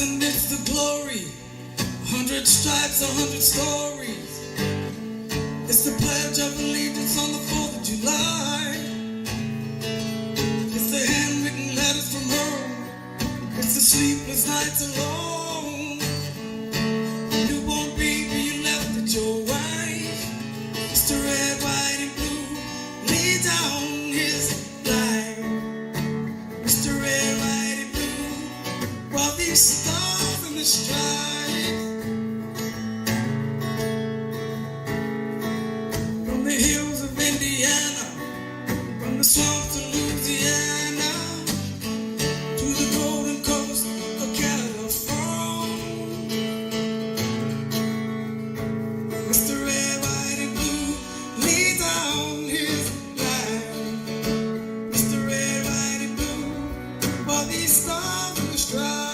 and it's the glory. 100 stripes, 100 stories. It's the pledge of allegiance on the 4th of July. It's the handwritten letters from her. It's the sleepless nights alone. Newborn baby you left at your wife. It's the red, white, and blue. Lay down his life. It's the red, white, and blue. While these stars in the stripe. From the hills of Indiana, from the swamps of Louisiana, to the golden coast of California. Mr. Red, White, and Blue, lay down his life. Mr. Red, White, and Blue, while these stars in the stripes.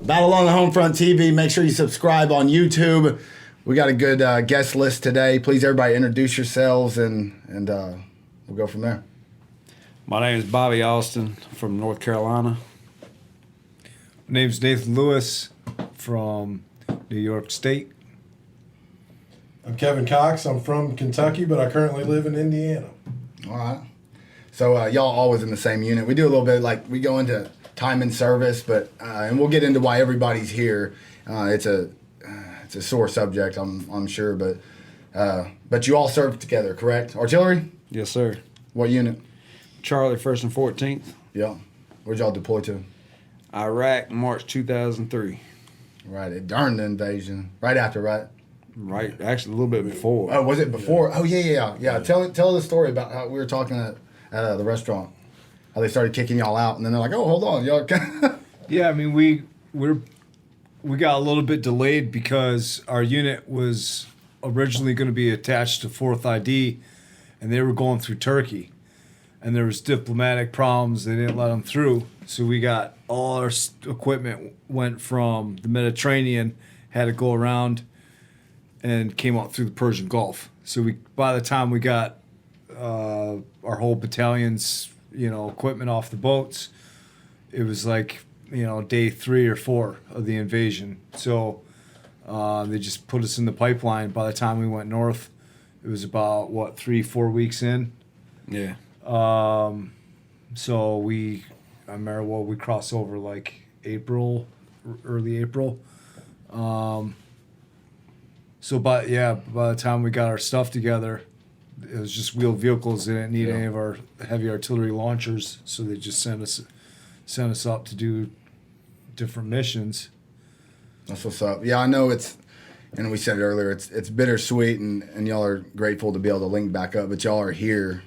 Battle on the Homefront TV. Make sure you subscribe on YouTube. We got a good guest list today. Please, everybody, introduce yourselves, and we'll go from there. My name is Bobby Austin from North Carolina. My name's Nathan Lewis from New York State. I'm Kevin Cox. I'm from Kentucky, but I currently live in Indiana. All right. So y'all always in the same unit. We do a little bit like we go into time and service, but and we'll get into why everybody's here. It's a sore subject, I'm sure, but you all serve together, correct? Artillery? Yes, sir. What unit? Charlie, 1st and 14th. Yeah. Where'd y'all deploy to? Iraq, March 2003. Right, during the invasion. Right after, right? Right, actually a little bit before. Oh, was it before? Yeah. Oh, yeah. Tell the story about how we were talking at the restaurant. How they started kicking y'all out, and then they're like, "Oh, hold on, y'all." Yeah, I mean we got a little bit delayed because our unit was originally going to be attached to 4th ID, and they were going through Turkey, and there was diplomatic problems. They didn't let them through, so we got all our equipment went from the Mediterranean, had to go around, and came out through the Persian Gulf. So by the time we got our whole battalion's equipment off the boats, it was like day 3 or 4 of the invasion. So they just put us in the pipeline. By the time we went north, it was about 3-4 weeks in. Yeah. So we crossed over like early April. So by the time we got our stuff together, it was just wheeled vehicles. They didn't need any of our heavy artillery launchers, so they just sent us up to do different missions. That's what's up. Yeah, I know and we said it earlier, it's bittersweet, and y'all are grateful to be able to link back up, but y'all are here.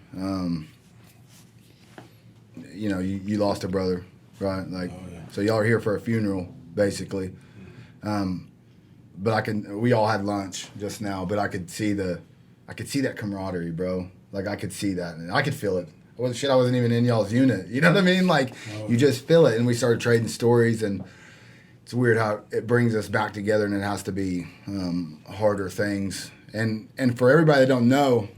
You lost a brother, right? So y'all are here for a funeral, basically. But we all had lunch just now, but I could see that camaraderie, bro. Like, I could see that, and I could feel it. I wasn't even in y'all's unit. You know what I mean? Like, you just feel it, and we started trading stories, and it's weird how it brings us back together, and it has to be harder things. And for everybody that don't know,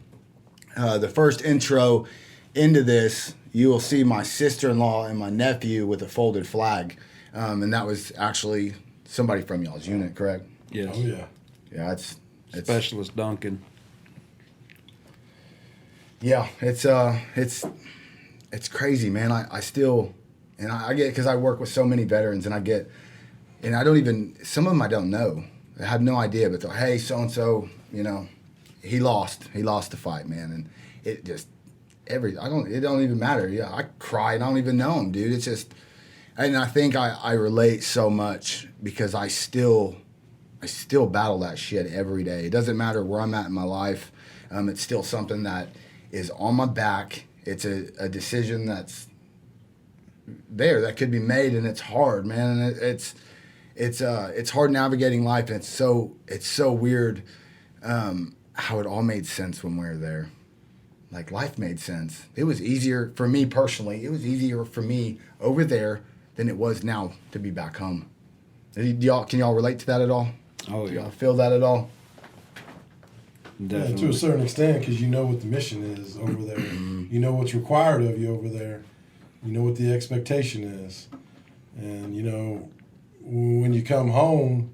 the first intro into this, you will see my sister-in-law and my nephew with a folded flag, and that was actually somebody from y'all's unit, correct? Yes. Oh, yeah. Yeah, it's Specialist Duncan. Yeah, it's crazy, man. I still, and I get, because I work with so many veterans, and I don't even, some of them I don't know. I have no idea, but they're, hey, so-and-so, he lost the fight, man. And it just, it don't even matter. Yeah, I cry, and I don't even know him, dude. It's just, and I think I relate so much because I still battle that shit every day. It doesn't matter where I'm at in my life. It's still something that is on my back. It's a decision that's there that could be made, and it's hard, man. And it's hard navigating life, and it's so weird how it all made sense when we were there. Like, life made sense. It was easier for me personally. It was easier for me over there than it was now to be back home. Can y'all relate to that at all? Oh Do yeah, y'all feel that at all? Yeah, definitely. to a certain extent, because you know what the mission is over there. You know what's required of you over there. You know what the expectation is. And, you know, when you come home,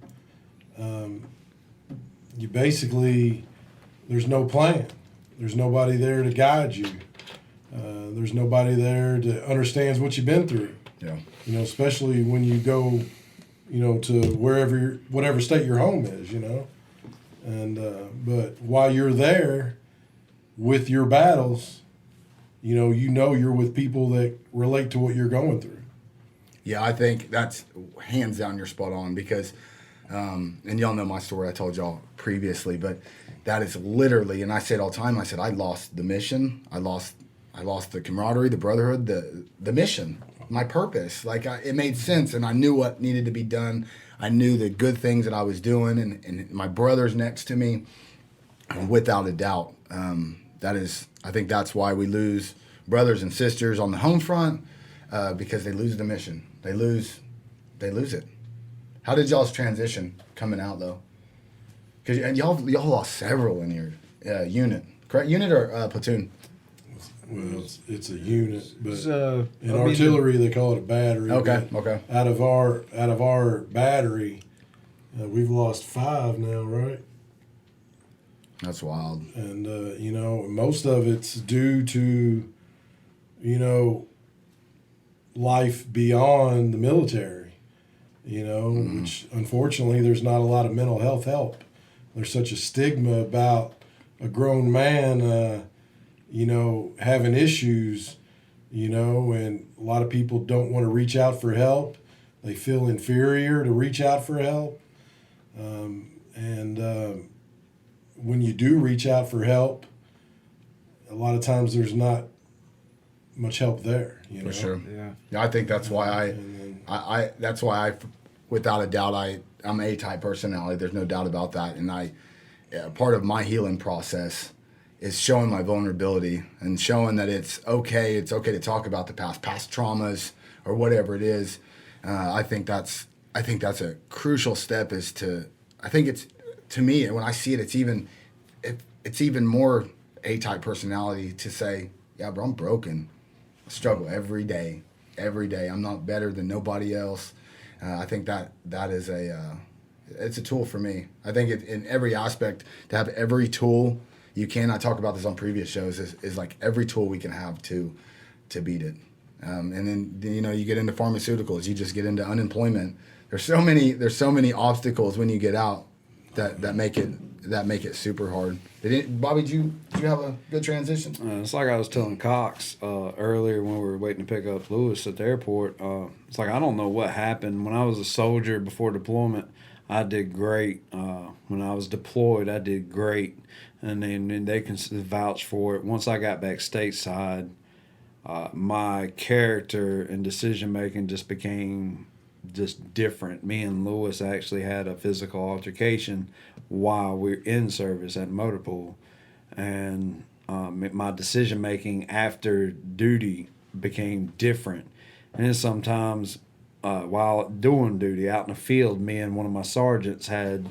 you basically, there's no plan. There's nobody there to guide you. There's nobody there that understands what you've been through. Yeah. You know, especially when you go, you know, to whatever state your home is, you know. And but while you're there with your battles, you know you're with people that relate to what you're going through. Yeah, I think that's hands down you're spot on because, and y'all know my story I told y'all previously, but that is literally, and I say it all the time, I said I lost the mission, I lost the camaraderie, the brotherhood, the mission, my purpose. Like it made sense, and I knew what needed to be done. I knew the good things that I was doing, and my brother's next to me, and without a doubt, I think that's why we lose brothers and sisters on the home front, because they lose the mission. They lose it. How did y'all's transition coming out though? And y'all lost several in your unit, correct? Unit or platoon? Well, it's a unit, but It's, in artillery they call it a battery. Okay, but okay. Out of our battery, we've lost 5 now, right? That's wild. And you know, most of it's due to, you know, life beyond the military. You know, which unfortunately there's not a lot of mental health help. There's such a stigma about a grown man, you know, having issues, you know, and a lot of people don't want to reach out for help. They feel inferior to reach out for help. And when you do reach out for help, a lot of times there's not much help there, you know. For sure. Yeah. I think that's why And I without a doubt, I'm a A-type personality. There's no doubt about that. And part of my healing process is showing my vulnerability and showing that it's okay to talk about the past traumas or whatever it is. I think that's a crucial step to me, when I see it, it's even more A-type personality to say, yeah, bro, I'm broken. I struggle every day. I'm not better than nobody else. I think that is it's a tool for me. I think in every aspect, to have every tool you can. I talk about this on previous shows. Is like every tool we can have to beat it. And then you know you get into pharmaceuticals, you just get into unemployment. There's so many obstacles when you get out that make it super hard. Bobby, did you have a good transition? It's like I was telling Cox earlier when we were waiting to pick up Lewis at the airport. It's like I don't know what happened. When I was a soldier before deployment, I did great. When I was deployed, I did great. And then they can vouch for it. Once I got back stateside, my character and decision-making just became just different. Me and Lewis actually had a physical altercation while we were in service at motor pool, and my decision making after duty became different. And then sometimes while doing duty out in the field, me and one of my sergeants had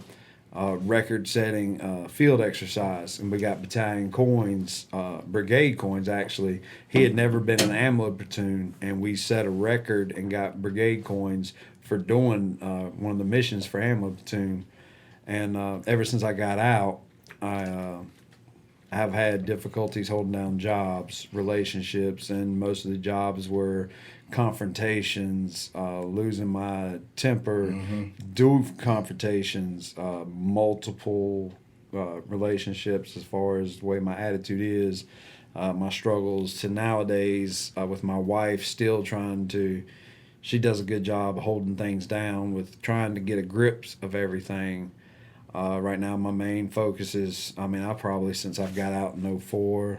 record-setting field exercise, and we got battalion coins, brigade coins actually. He had never been in an AMLO platoon, and we set a record and got brigade coins for doing one of the missions for AMLO platoon. And ever since I got out, I have had difficulties holding down jobs, relationships, and most of the jobs were confrontations, losing my temper, do confrontations, multiple relationships as far as the way my attitude is, my struggles to nowadays with my wife still she does a good job of holding things down with trying to get a grip of everything. Right now, my main focus is, I probably, since I've got out in 04,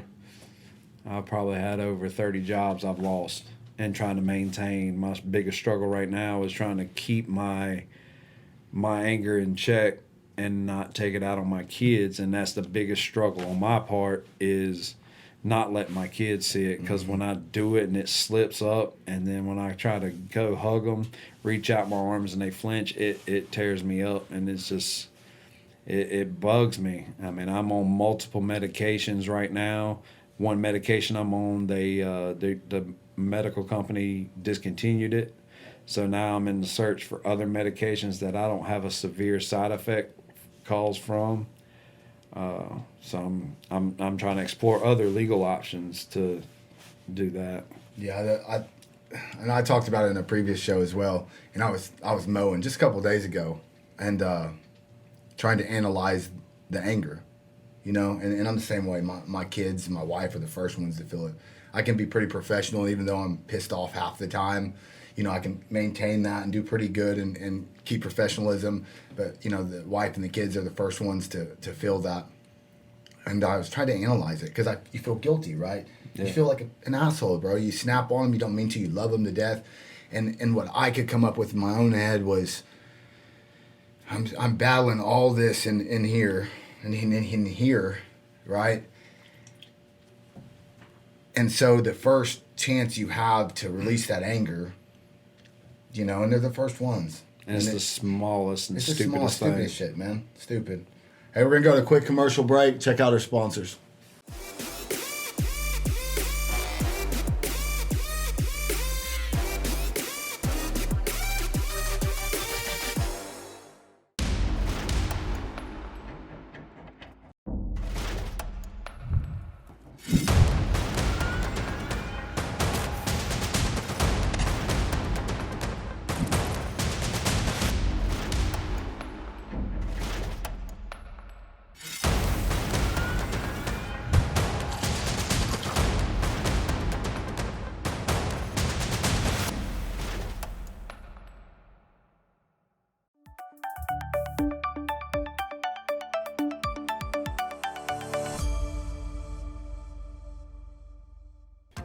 I've probably had over 30 jobs I've lost, and trying to maintain. My biggest struggle right now is trying to keep my anger in check and not take it out on my kids, and that's the biggest struggle on my part, is not let my kids see it, because when I do it and it slips up, and then when I try to go hug them, reach out my arms and they flinch, it tears me up, and it's just it bugs me. I mean, I'm on multiple medications right now. One medication I'm on, the medical company discontinued it, so now I'm in the search for other medications that I don't have a severe side effect cause from. So I'm trying to explore other legal options to do that. Yeah, I talked about it in a previous show as well. And I was mowing just a couple of days ago, and trying to analyze the anger, and I'm the same way. My kids and my wife are the first ones to feel it. I can be pretty professional, even though I'm pissed off half the time. I can maintain that and do pretty good and keep professionalism. But, the wife and the kids are the first ones to feel that. And I was trying to analyze it because you feel guilty, right? Yeah. You feel like an asshole, bro. You snap on them, you don't mean to, you love them to death. And what I could come up with in my own head was, I'm battling all this in here and in here, right? And so the first chance you have to release that anger, and they're the first ones. And it's the smallest and stupidest thing. It's the stupidest shit, man. Stupid. Hey, we're going to go to a quick commercial break. Check out our sponsors.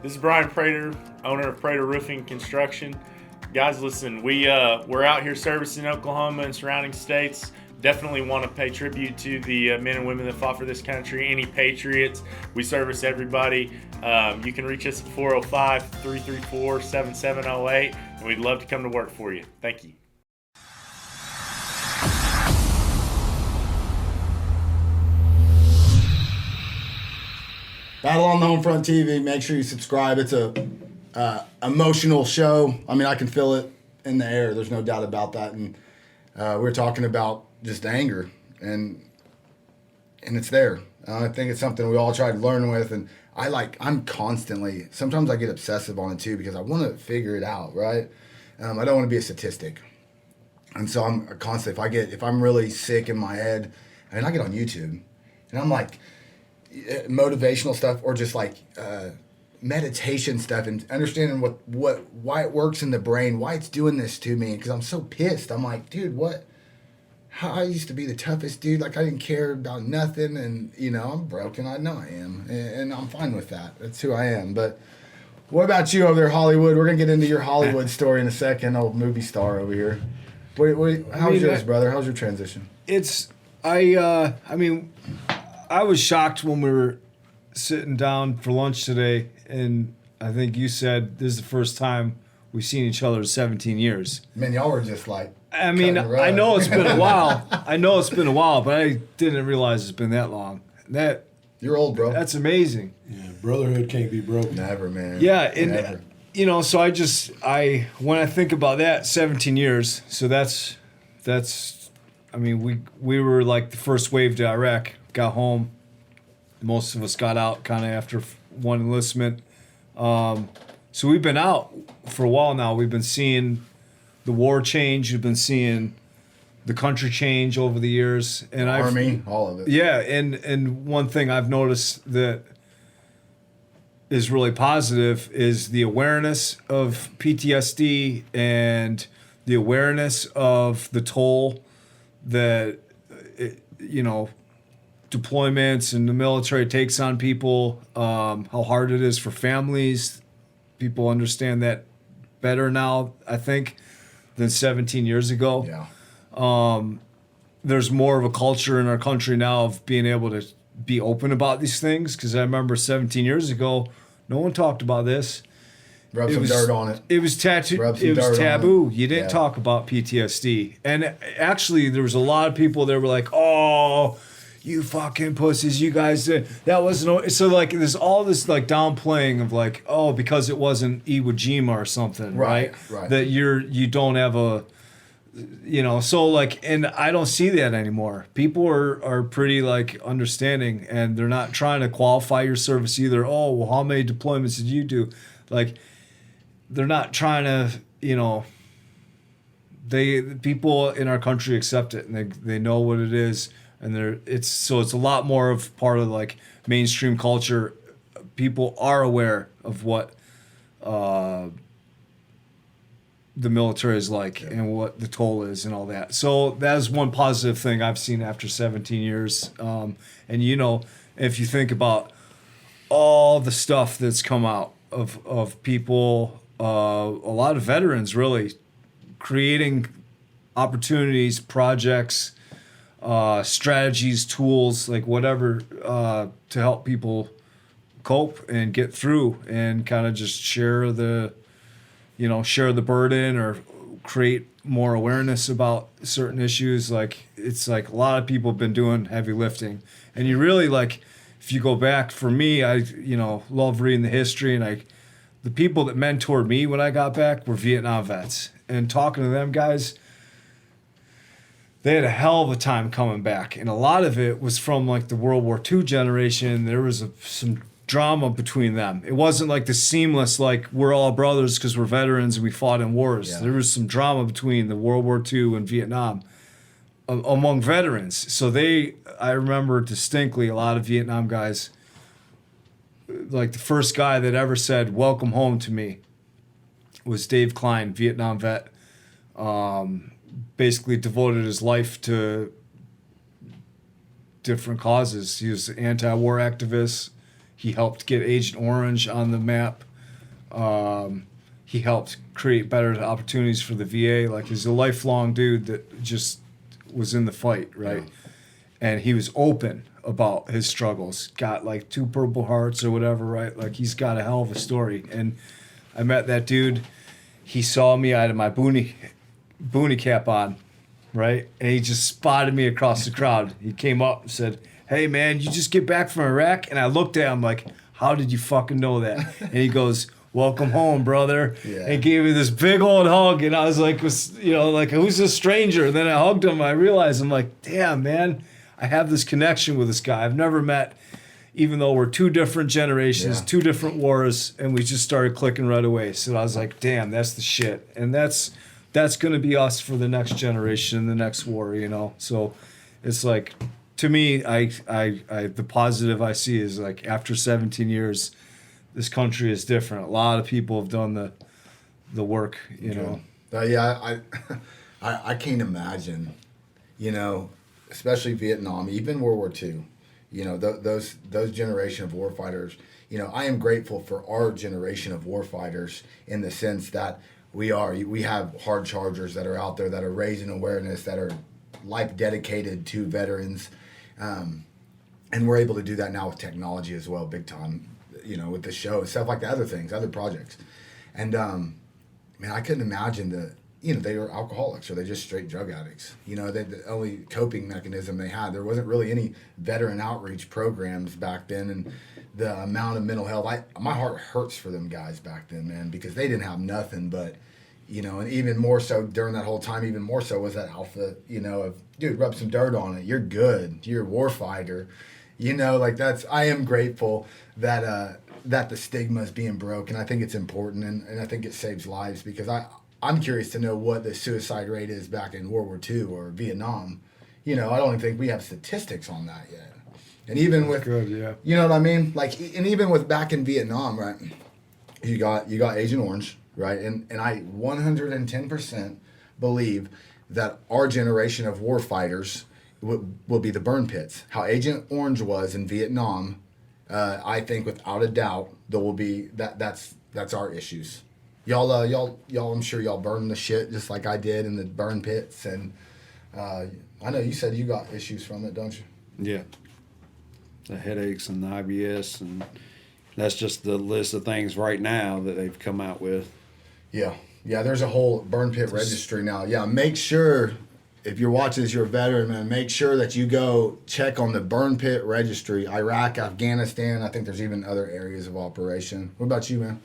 This is Brian Prater, owner of Prater Roofing Construction. Guys, listen, we're out here servicing Oklahoma and surrounding states. Definitely want to pay tribute to the men and women that fought for this country, any patriots. We service everybody. You can reach us at 405-334-7708, and we'd love to come to work for you. Thank you. Battle on the Homefront TV. Make sure you subscribe. It's a emotional show. I mean, I can feel it in the air. There's no doubt about that. And we're talking about just anger, and it's there. I think it's something we all try to learn with. And I'm constantly. Sometimes I get obsessive on it too because I want to figure it out. Right? I don't want to be a statistic. And so I'm constantly. If I'm really sick in my head, I get on YouTube, and I'm like. Motivational stuff or just meditation stuff and understanding why it works in the brain, why it's doing this to me, because I'm so pissed. I'm like, dude, how I used to be the toughest dude, I didn't care about nothing, and I'm broken. I know I am, and I'm fine with that. That's who I am. But what about you over there, Hollywood? We're gonna get into your Hollywood story in a second. Old movie star over here. How's yours, brother? How's your transition? I was shocked when we were sitting down for lunch today, and I think you said this is the first time we've seen each other in 17 years. Man, y'all were just like. I know it's been a while. But I didn't realize it's been that long. You're old, bro. That's amazing. Yeah, brotherhood can't be broken. Never, man. Yeah, and never. So when I think about that, 17 years. So that's. We were like the first wave to Iraq. Got home. Most of us got out kind of after one enlistment. So we've been out for a while now. We've been seeing the war change. We've been seeing the country change over the years. And Army, all of it. Yeah, and one thing I've noticed that is really positive is the awareness of PTSD and the awareness of the toll that, deployments and the military takes on people, how hard it is for families. People understand that better now, I think, than 17 years ago. Yeah. There's more of a culture in our country now of being able to be open about these things, because I remember 17 years ago, no one talked about this. Rub some dirt on it. It was tattooed. Rub some It was dirt on taboo. it. You didn't Yeah. talk about PTSD. And actually, there was a lot of people that were like, "Oh, you fucking pussies, you guys did that wasn't." So like, there's all this like downplaying of like, oh, because it wasn't Iwo Jima or something, right? Right. That you don't have a, so like, and I don't see that anymore. People are pretty like understanding, and they're not trying to qualify your service either. Oh, well, how many deployments did you do? Like, they're not trying to, people in our country accept it, and they know what it is, and it's a lot more of part of like mainstream culture. People are aware of what the military is like and what the toll is and all that. So that's one positive thing I've seen after 17 years. And if you think about all the stuff that's come out of people, a lot of veterans really creating opportunities, projects, strategies, tools, like whatever, to help people cope and get through, and kind of just share the burden or create more awareness about certain issues. Like, it's like a lot of people have been doing heavy lifting, and you really like, if you go back, for me, I love reading the history, and the people that mentored me when I got back were Vietnam vets, and talking to them guys, they had a hell of a time coming back, and a lot of it was from like the World War II generation. There was some drama between them. It wasn't like the seamless, like we're all brothers because we're veterans and we fought in wars. Yeah. There was some drama between the World War II and Vietnam among veterans. So I remember distinctly a lot of Vietnam guys, like the first guy that ever said "welcome home" to me was Dave Klein, Vietnam vet. Basically devoted his life to different causes. He was an anti-war activist. He helped get Agent Orange on the map. He helped create better opportunities for the VA. Like, he's a lifelong dude that just was in the fight, right? Yeah. And he was open about his struggles. Got like 2 Purple Hearts or whatever, right? Like, he's got a hell of a story. And I met that dude. He saw me. I had my boonie cap on, right? And he just spotted me across the crowd. He came up and said, "Hey, man, you just get back from Iraq?" And I looked at him like, "How did you fucking know that?" And he goes, "Welcome home, brother." Yeah. And gave me this big old hug. And I was like, like, who's this stranger? And then I hugged him. And I realized, I'm like, damn, man, I have this connection with this guy I've never met, even though we're 2 different generations, 2 different wars, and we just started clicking right away. So I was like, damn, that's the shit. And that's going to be us for the next generation, the next war, So it's like, to me, I the positive I see is like, after 17 years, this country is different. A lot of people have done the work, know. Yeah, I can't imagine, especially Vietnam, even World War II, those generation of warfighters. I am grateful for our generation of warfighters in the sense that we have hard chargers that are out there that are raising awareness, that are life dedicated to veterans. And we're able to do that now with technology as well, big time, with the show and stuff like that, other projects. And, man, I couldn't imagine they were alcoholics or they just straight drug addicts. The only coping mechanism they had, there wasn't really any veteran outreach programs back then. And the amount of mental health, my heart hurts for them guys back then, man, because they didn't have nothing but, and even more so during that whole time, even more so was that alpha, of, dude, rub some dirt on it. You're good. You're a war fighter. I am grateful that the stigma is being broken. I think it's important, and I think it saves lives, because I'm curious to know what the suicide rate is back in World War II or Vietnam. I don't even think we have statistics on that yet. And even with, you know what I mean? Like, and even with back in Vietnam, right? You got Agent Orange, right? And I 110% believe that our generation of war fighters will be the burn pits. How Agent Orange was in Vietnam, I think without a doubt there will be that's our issues. Y'all, I'm sure y'all burn the shit just like I did in the burn pits, and I know you said you got issues from it, don't you? Yeah. the headaches and the IBS, and that's just the list of things right now that they've come out with. Yeah. Yeah, there's a whole burn pit registry now. Yeah, make sure, if you're watching this, you're a veteran, man, make sure that you go check on the burn pit registry. Iraq, Afghanistan, I think there's even other areas of operation. What about you, man?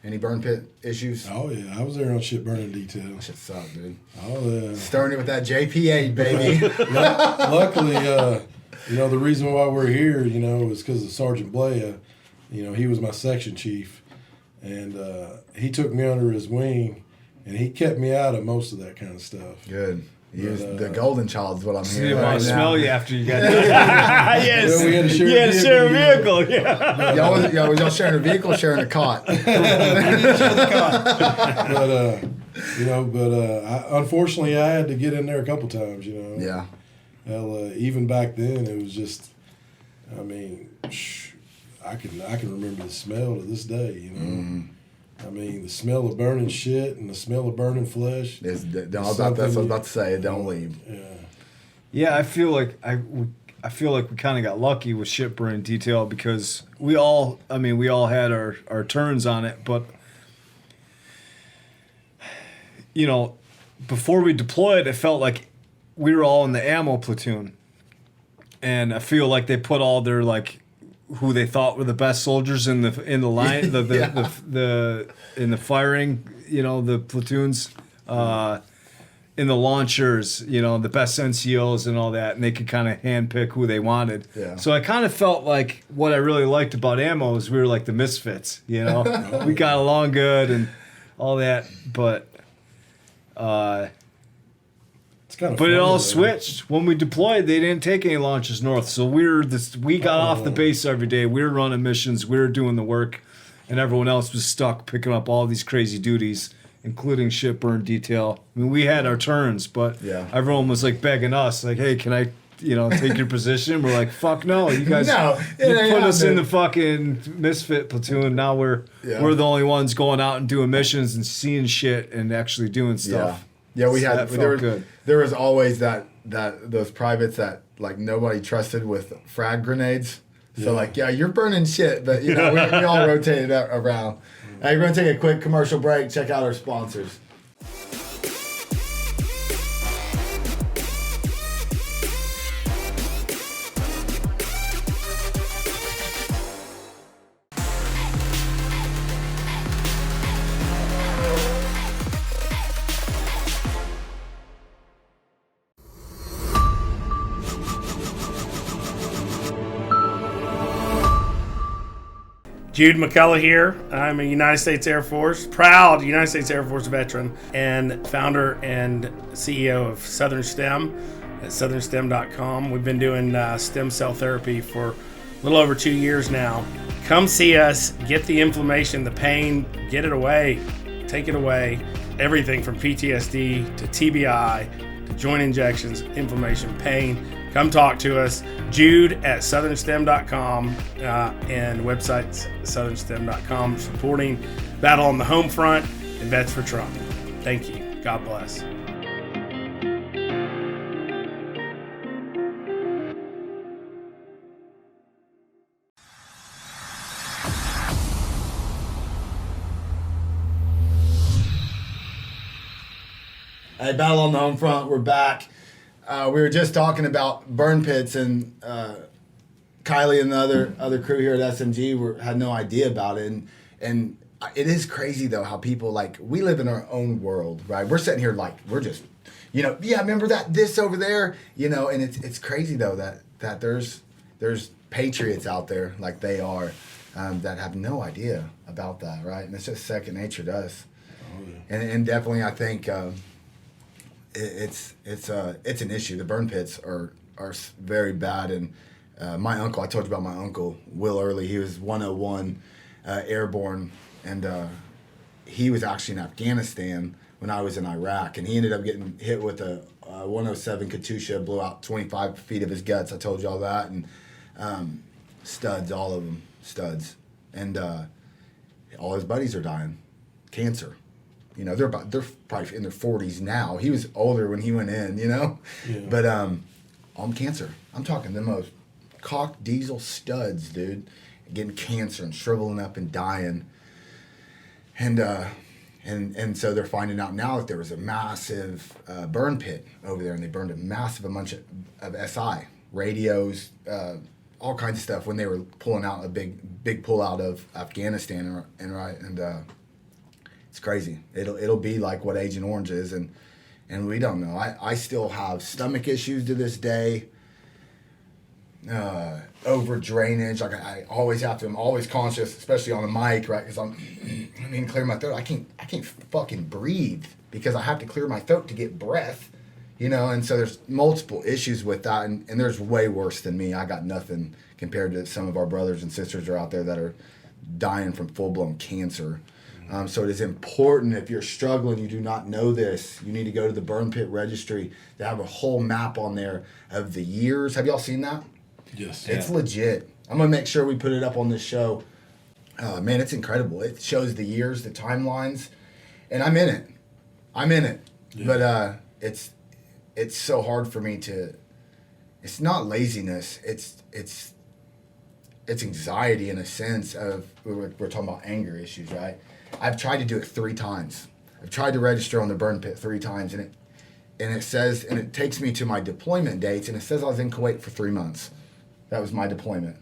Any burn pit issues? Oh yeah, I was there on shit burning detail. That shit sucked, dude. Oh yeah. Starting it with that JP8, baby. Luckily, the reason why we're here, is because of Sergeant Blea. He was my section chief, and he took me under his wing, and he kept me out of most of that kind of stuff. Good. He was the golden child is what I'm Didn't hearing. want Right to now. smell you after you got done. Yes. Well, we had to share You had to share a vehicle, vehicle. Yeah. Y'all sharing a vehicle, sharing a cot. Unfortunately, I had to get in there a couple times. Yeah. Hell, even back then, it was just. I mean, I can remember the smell to this day. I mean, the smell of burning shit and the smell of burning flesh. That's what I was about to say. Don't leave. Yeah. Yeah, I feel like we kind of got lucky with shit burning detail because we all had our turns on it, but before we deployed, it felt like we were all in the ammo platoon, and I feel like they put all their who they thought were the best soldiers in the line, in the firing, the platoons, in the launchers, the best NCOs and all that, and they could kind of handpick who they wanted. Yeah. So I kind of felt like what I really liked about ammo is we were like the misfits, we got along good and all that, but Kind of but it funny, all though. switched when we deployed. They didn't take any launches north, so we got off the base every day. We were running missions, we were doing the work, and everyone else was stuck picking up all these crazy duties, including ship burn detail. I mean, we had our turns, but everyone was begging us, hey, can I, take your position? We're like, fuck no, you guys, you put us in the fucking misfit platoon. Now we're the only ones going out and doing missions and seeing shit and actually doing stuff. Yeah, we So had that felt good. There was always that those privates that nobody trusted with frag grenades. So you're burning shit, but we all rotated around. Hey, we're gonna take a quick commercial break. Check out our sponsors. Jude McCullough here. I'm a United States Air Force, proud United States Air Force veteran, and founder and CEO of Southern STEM at southernstem.com. We've been doing stem cell therapy for a little over 2 years now. Come see us, get the inflammation, the pain, get it away, take it away. Everything from PTSD to TBI to joint injections, inflammation, pain. Come talk to us. Jude at southernstem.com and website southernstem.com, supporting Battle on the Homefront and Vets for Trump. Thank you. God bless. Hey, Battle on the Homefront, we're back. We were just talking about burn pits, and Kylie and the other crew here at SMG had no idea about it. And it is crazy, though, how people, we live in our own world, right? We're sitting here we're just, remember this over there? And it's crazy, though, that there's patriots out there like they are that have no idea about that, right? And it's just second nature to us. Oh, yeah. And definitely, I think... It's an issue. The burn pits are very bad, and my uncle. I told you about my uncle Will Early. He was 101 airborne, and he was actually in Afghanistan when I was in Iraq, and he ended up getting hit with a 107 Katyusha, blew out 25 feet of his guts. I told you all that, and studs, all of them studs, and all his buddies are dying, cancer. They're probably in their 40s now. He was older when he went in, Yeah. But cancer. I'm talking the most cocked diesel studs, dude, getting cancer and shriveling up and dying. And so they're finding out now that there was a massive burn pit over there, and they burned a massive amount of SI, radios, all kinds of stuff when they were pulling out a big pull out of Afghanistan, and it's crazy. It'll be like what Agent Orange is, and we don't know. I still have stomach issues to this day. Over drainage, like I always have to. I'm always conscious, especially on a mic, right? Because I mean, clear my throat. I can't fucking breathe because I have to clear my throat to get breath, you know. And so there's multiple issues with that, and there's way worse than me. I got nothing compared to some of our brothers and sisters are out there that are dying from full blown cancer. So it is important, if you're struggling, you do not know this, you need to go to the Burn Pit Registry. They have a whole map on there of the years. Have y'all seen that? Yes. It's legit. I'm going to make sure we put it up on this show. Man, it's incredible. It shows the years, the timelines, and I'm in it. Yeah. But it's so hard for me to, it's not laziness, it's anxiety in a sense of, we're talking about anger issues, right? I've tried to do it 3 times. I've tried to register on the burn pit 3 times, and it says, and it takes me to my deployment dates, and it says I was in Kuwait for 3 months. That was my deployment.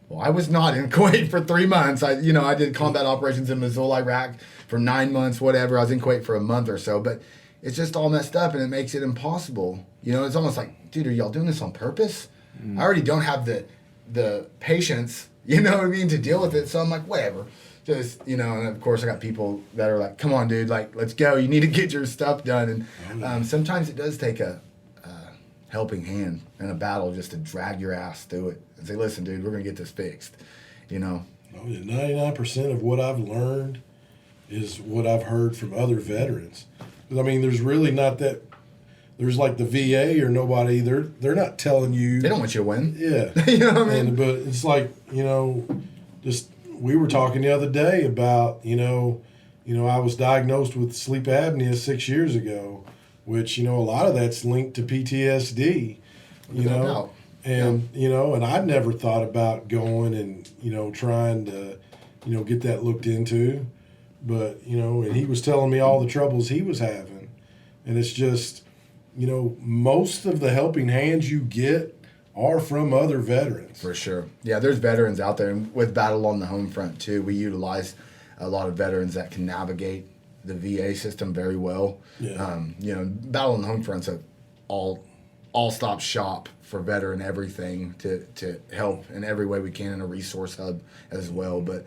Well, I was not in Kuwait for 3 months. I did combat operations in Mosul, Iraq for 9 months, whatever. I was in Kuwait for a month or so, but it's just all messed up, and it makes it impossible. You know, it's almost like, dude, are y'all doing this on purpose? I already don't have the patience, you know what I mean, to deal with it. So I'm like, whatever. Just, you know, and of course I got people that are like, come on, dude, like, let's go. You need to get your stuff done. And sometimes it does take a helping hand in a battle just to drag your ass through it and say, listen, dude, we're going to get this fixed, you know. 99% of what I've learned is what I've heard from other veterans. I mean, there's really not that, there's like the VA or nobody, they're not telling you. They don't want you to win. Yeah. You know what I mean? But it's like, you know, just, we were talking the other day about, you know, I was diagnosed with sleep apnea 6 years ago, which, you know, a lot of that's linked to PTSD, you know, and, you know, and I'd never thought about going and, you know, trying to, you know, get that looked into, but, you know, and he was telling me all the troubles he was having, and it's just, you know, most of the helping hands you get are from other veterans. For sure. Yeah, there's veterans out there, and with Battle on the Homefront too, we utilize a lot of veterans that can navigate the VA system very well. Yeah. You know, Battle on the Homefront's a all-stop shop for veteran everything to help in every way we can, in a resource hub as well. But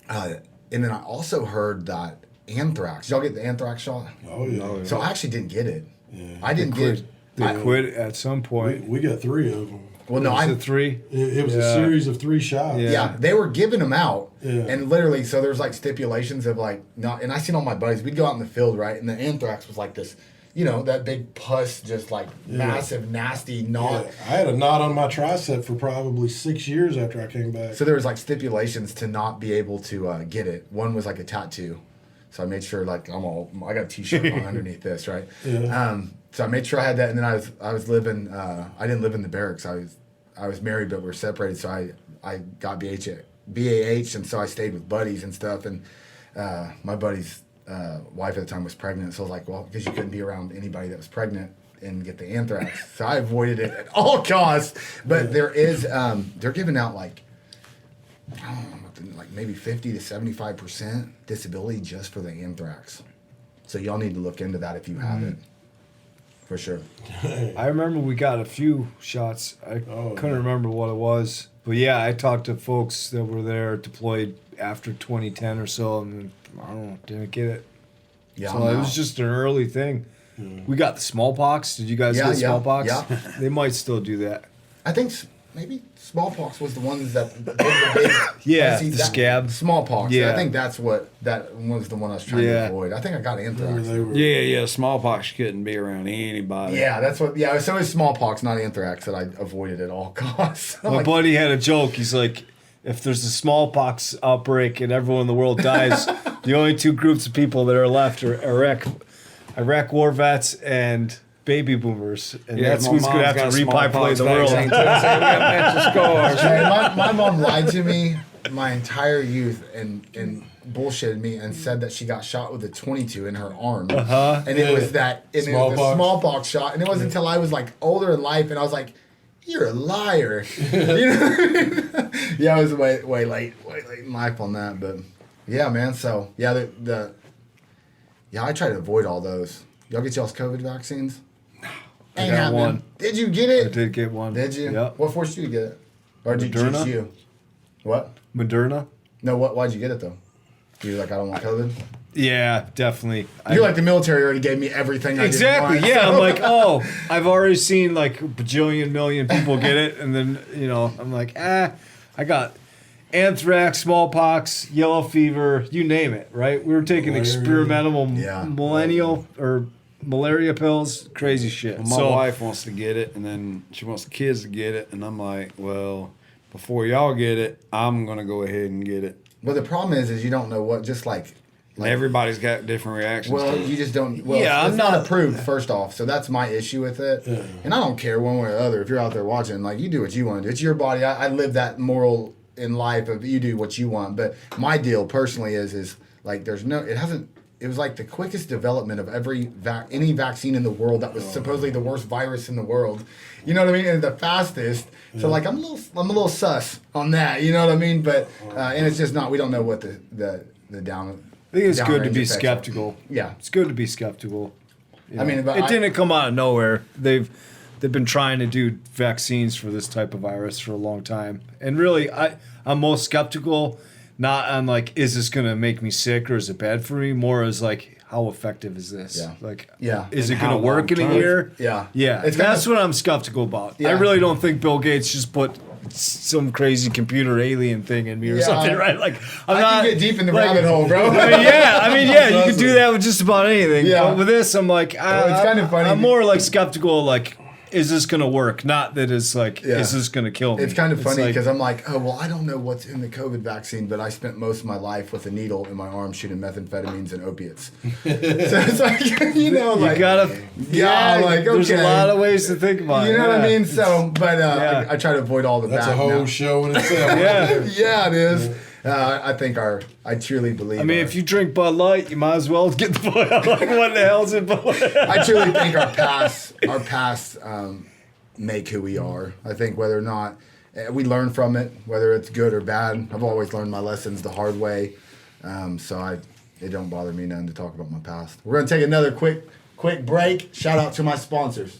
and then I also heard that anthrax. Y'all get the anthrax shot? Oh yeah. So I actually didn't get it. Yeah. I didn't get. They quit at some point. We got 3 of them. Well, no, I 3. It was a series of 3 shots. Yeah, they were giving them out, Yeah. and literally, so there's like stipulations of like not. And I seen all my buddies. We'd go out in the field, right, and the anthrax was like this, you know, that big pus, just like massive, nasty knot. Yeah. I had a knot on my tricep for probably 6 years after I came back. So there was like stipulations to not be able to get it. One was like a tattoo, so I made sure like I got a T-shirt on underneath this, right? Yeah. So I made sure I had that, and then I was living. I didn't live in the barracks. I was married, but we were separated. So I got BAH, and so I stayed with buddies and stuff. And my buddy's wife at the time was pregnant, so I was like, well, because you couldn't be around anybody that was pregnant and get the anthrax, so I avoided it at all costs. But there is they're giving out like, I don't know, like maybe 50 to 75% disability just for the anthrax. So y'all need to look into that if you have it. For sure. I remember we got a few shots. I couldn't remember what it was. But yeah, I talked to folks that were there deployed after 2010 or so, and I don't know, didn't get it. Yeah, so it was just an early thing. We got the smallpox. Did you guys get smallpox? Yeah. They might still do that. I think maybe smallpox was the ones that did the big, the scab. Smallpox. Yeah. I think that was the one I was trying to avoid. I think I got anthrax. Yeah. Smallpox couldn't be around anybody. Yeah, that's what. Yeah, so it was smallpox, not anthrax, that I avoided at all costs. My buddy had a joke. He's like, if there's a smallpox outbreak and everyone in the world dies, the only 2 groups of people that are left are Iraq war vets and baby boomers, and Yeah, that's my who's going to mom's have to got repopulate smallpox the world. vaccine, too, so we got matching scars. Hey, my mom lied to me my entire youth and bullshitted me and said that she got shot with a 22 in her arm. And it was that and it was a smallpox shot. And it wasn't until I was like older in life and I was like, you're a liar. You know? Yeah, I was way late in life on that. But yeah, man. So yeah, I try to avoid all those. Y'all get y'all's COVID vaccines? I got one. Did you get it? I did get one. Did you? Yep. What forced you to get it? Or did Moderna? you? What? Moderna? No, why'd you get it though? You're like, I don't want COVID? Yeah, definitely. You're like, the military already gave me everything I Exactly. didn't want. Yeah, so- I'm like, oh, I've already seen like a bajillion million people get it, and then I'm like, I got anthrax, smallpox, yellow fever, you name it. Right? We were taking experimental malaria pills, crazy shit. Well, my wife wants to get it, and then she wants the kids to get it, and I'm like, well, before y'all get it, I'm gonna go ahead and get it. But the problem is you don't know what, just like Everybody's got different reactions. well, to it. you just don't. Well, Yeah, it's I'm not not- approved. First off, so that's my issue with it. And I don't care one way or the other. If you're out there watching, like you do what you want to do. It's your body. I live that moral in life of you do what you want. But my deal personally is like there's no. It hasn't. It was like the quickest development of any vaccine in the world that was supposedly the worst virus in the world. You know what I mean? And the fastest. So like I'm a little sus on that. You know what I mean? But and it's just not. We don't know what the down. I think it's good to downrange be effects are. skeptical. Yeah. It's good to be skeptical. You I mean, know. but it didn't come out of nowhere. They've been trying to do vaccines for this type of virus for a long time. And really, I'm most skeptical, not on like, is this going to make me sick or is it bad for me? More as like, how effective is this? Yeah. Like, Yeah. is And it going how to work in a long-term? year? Yeah. Yeah. It's That's kinda- what I'm skeptical about. Yeah. I really don't think Bill Gates just put some crazy computer alien thing in me or Yeah. something, right? Like, I'm I not can get deep in the like- rabbit hole, bro. I mean, you can do that with just about anything. Yeah. But with this, I'm like, it's kind of funny. I'm more like skeptical, like, is this gonna work? Not that it's like, Yeah. is this gonna kill me? It's kind of funny like- because I'm like, oh, well, I don't know what's in the COVID vaccine, but I spent most of my life with a needle in my arm shooting methamphetamines and opiates. So it's like, you like, gotta, like, There's a okay. lot of ways to think about it. you know what I yeah. mean? So, but Yeah. I try to avoid all the That's bad a whole now. show in itself. Yeah. Yeah, it is. I think I truly believe. I mean, if you drink Bud Light, you might as well get the Bud Light. Like, what the hell's in Bud Light? I truly think our past make who we are. I think whether or not we learn from it, whether it's good or bad. I've always learned my lessons the hard way, so it don't bother me none to talk about my past. We're gonna take another quick break. Shout out to my sponsors.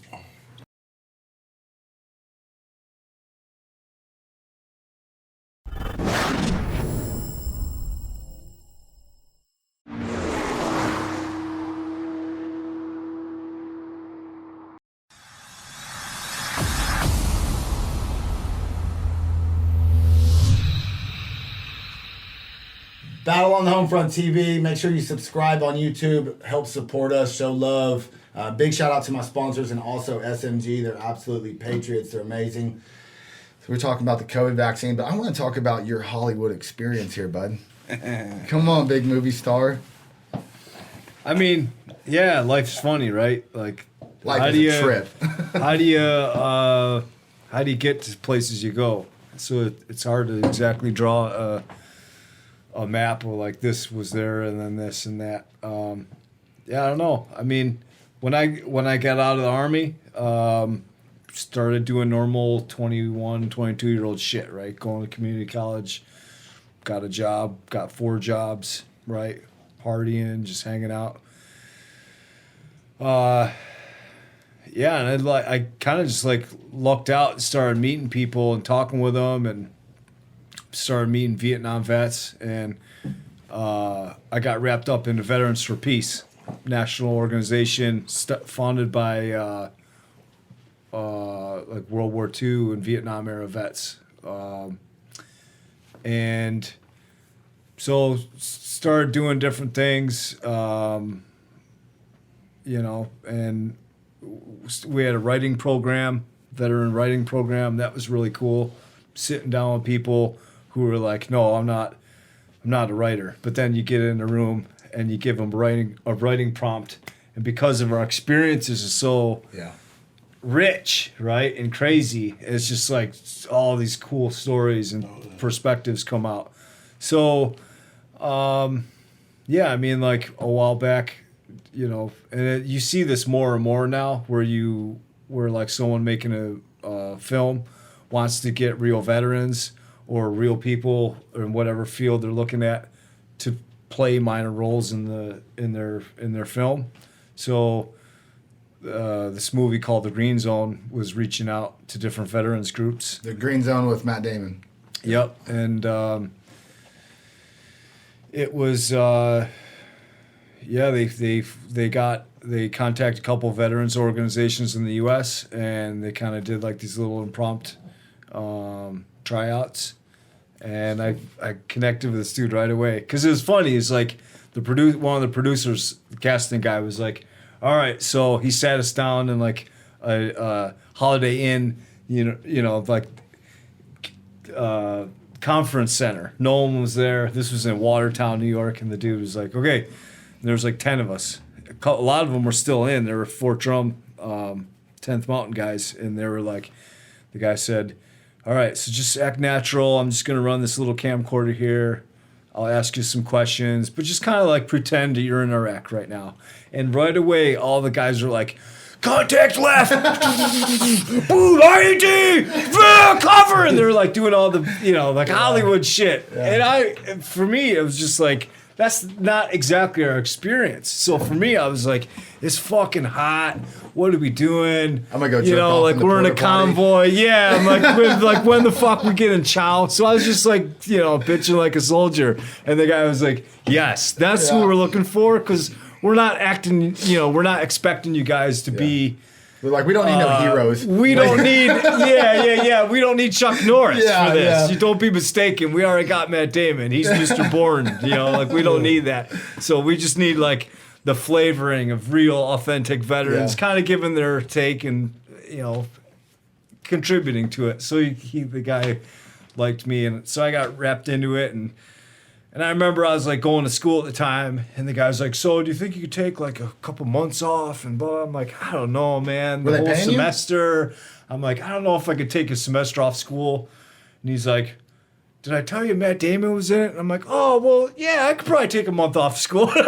Battle on the Homefront TV. Make sure you subscribe on YouTube. Help support us. Show love. Big shout out to my sponsors and also SMG. They're absolutely patriots. They're amazing. So we're talking about the COVID vaccine, but I want to talk about your Hollywood experience here, bud. Come on, big movie star. I mean, yeah, life's funny, right? Like, Life is a trip. how do you get to places you go? So it's hard to exactly draw a map of like this was there and then this and that. Yeah, I don't know. I mean, when I got out of the Army, started doing normal 21, 22-year-old shit, right? Going to community college, got a job, got 4 jobs, right? Partying, just hanging out. Yeah, and I kind of just like lucked out and started meeting people and talking with them and started meeting Vietnam vets, and I got wrapped up into Veterans for Peace, national organization founded by like World War II and Vietnam era vets, and so started doing different things, and we had a writing program, veteran writing program. That was really cool. Sitting down with people who were like, no, I'm not a writer. But then you get in a room and you give them a writing prompt, and because of our experiences is so Yeah. rich, right, and crazy, it's just like all these cool stories and perspectives come out. So, yeah, I mean, like a while back, you know, and you see this more and more now, where like someone making a film wants to get real veterans or real people in whatever field they're looking at to play minor roles in their film. So this movie called The Green Zone was reaching out to different veterans groups. The Green Zone with Matt Damon. Yep, and it was they contacted a couple of veterans organizations in the U.S. and they kind of did like these little impromptu tryouts, and I connected with this dude right away because it was funny. It's like one of the producers, the casting guy, was like, "All right," so he sat us down in like a Holiday Inn, you know, like conference center. No one was there. This was in Watertown, New York, and the dude was like, "Okay." And there was like 10 of us. A lot of them were still in. There were Fort Drum, 10th Mountain guys, and they were like, the guy said, "All right, so just act natural. I'm just gonna run this little camcorder here. I'll ask you some questions, but just kind of like pretend that you're in Iraq right now." And right away, all the guys are like, "Contact left, boom, IED, cover," and they're like doing all the, you know, like Hollywood shit. And for me, it was just like, that's not exactly our experience. So for me, I was like, it's fucking hot. What are we doing? I'm gonna go you jerk know, off like in the we're in a porta potty. convoy. Yeah, I'm like, when the fuck we getting chow? So I was just like, you know, bitching like a soldier. And the guy was like, yes, that's who we're looking for, because we're not acting, you know, we're not expecting you guys to be. They're like, we don't need no heroes. We don't need, we don't need Chuck Norris for this. Yeah. You don't be mistaken. We already got Matt Damon. He's Mr. Bourne. You know, like we don't need that. So we just need like the flavoring of real, authentic veterans, kind of giving their take and, you know, contributing to it. So the guy liked me, and so I got wrapped into it, and I remember I was like going to school at the time, and the guy was like, "So do you think you could take like a couple months off?" And blah. I'm like, "I don't know, man. Were The they whole paying you? semester." I'm like, "I don't know if I could take a semester off school." And he's like, "Did I tell you Matt Damon was in it?" And I'm like, "Oh, well, yeah, I could probably take a month off school." Yeah,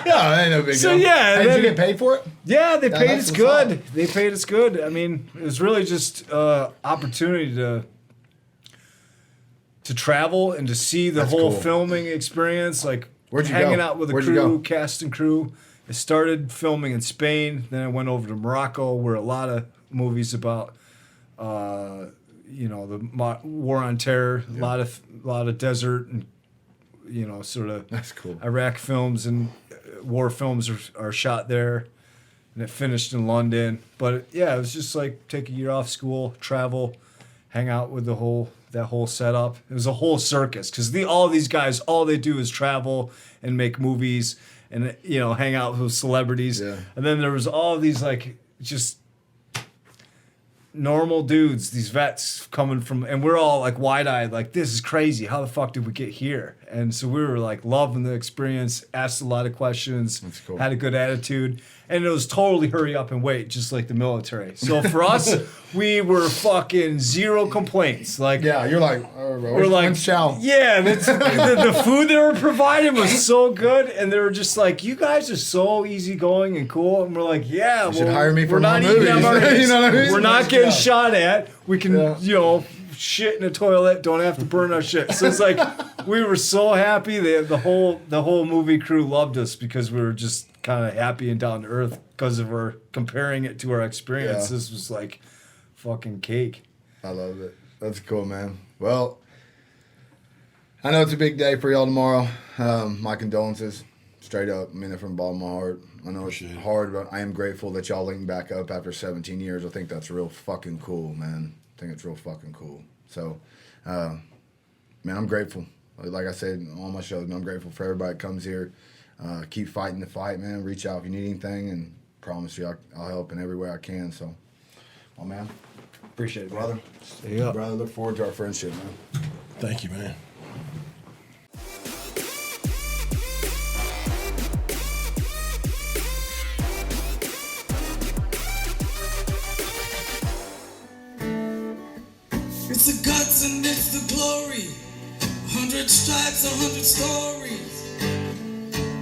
that ain't no big So, deal. yeah, Hey, did you then- get paid for it? Yeah, they paid that's us what's good. up. They paid us good. I mean, it was really just opportunity to travel and to see the That's whole cool. filming experience, like Where'd you hanging go? out with the Where'd you crew, go? cast and crew. I started filming in Spain, then I went over to Morocco, where a lot of movies about, you know, the war on terror, a lot of desert and, you know, sort of That's cool. Iraq films and war films are shot there. And it finished in London. But yeah, it was just like take a year off school, travel, hang out with that whole setup. It was a whole circus, because all these guys, all they do is travel and make movies and, you know, hang out with celebrities. Yeah. And then there was all these like just normal dudes, these vets coming from, and we're all like wide-eyed, like, this is crazy. How the fuck did we get here? And so we were like loving the experience, asked a lot of questions, That's cool. had a good attitude, and it was totally hurry up and wait, just like the military. So for us, we were fucking zero complaints. Like, Yeah, you're like, we're like, chow. yeah, the food they were providing was so good, and they were just like, you guys are so easygoing and cool, and we're like, yeah, should hire me for we're not more eating movies. MREs. You know what I mean? We're not getting Yeah. shot at. We can, Yeah. you know, shit in a toilet. Don't have to burn our shit. So it's like we were so happy. The whole movie crew loved us because we were just kind of happy and down to earth because of our comparing it to our experience. Yeah. This was like fucking cake. I love it. That's cool, man. Well, I know it's a big day for y'all tomorrow. My condolences, straight up. I mean it from the bottom of my heart. I know it's hard, but I am grateful that y'all linked back up after 17 years. I think that's real fucking cool, man. I think it's real fucking cool. So, man, I'm grateful. Like I said on my shows, man, I'm grateful for everybody that comes here. Keep fighting the fight, man. Reach out if you need anything, and promise you I'll help in every way I can. So, well, man, Appreciate it, brother. Yeah. Brother, look forward to our friendship, man. Thank you, man. It's the guts and it's the glory. 100 stripes, 100 stories.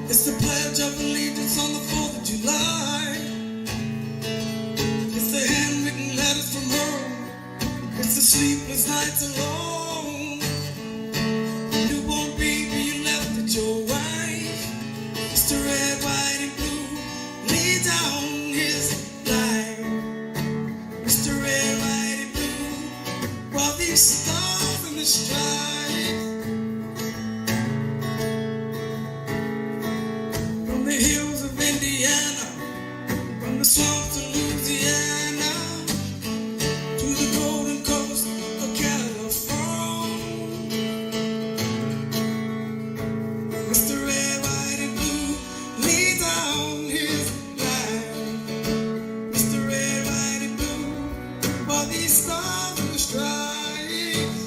It's the pledge of allegiance on the 4th of July. It's the handwritten letters from home. It's the sleepless nights alone. Newborn baby you left at your wife. Mr. Red, White, and Blue lay down his life. Mr. Red, White, and Blue, while these stars in the stripe. From the hills of Indiana, from the swamps of Louisiana, to the golden coast of California. Mr. Red, White, and Blue lay down his life. Mr. Red, White, and Blue, while these stars in the stripes.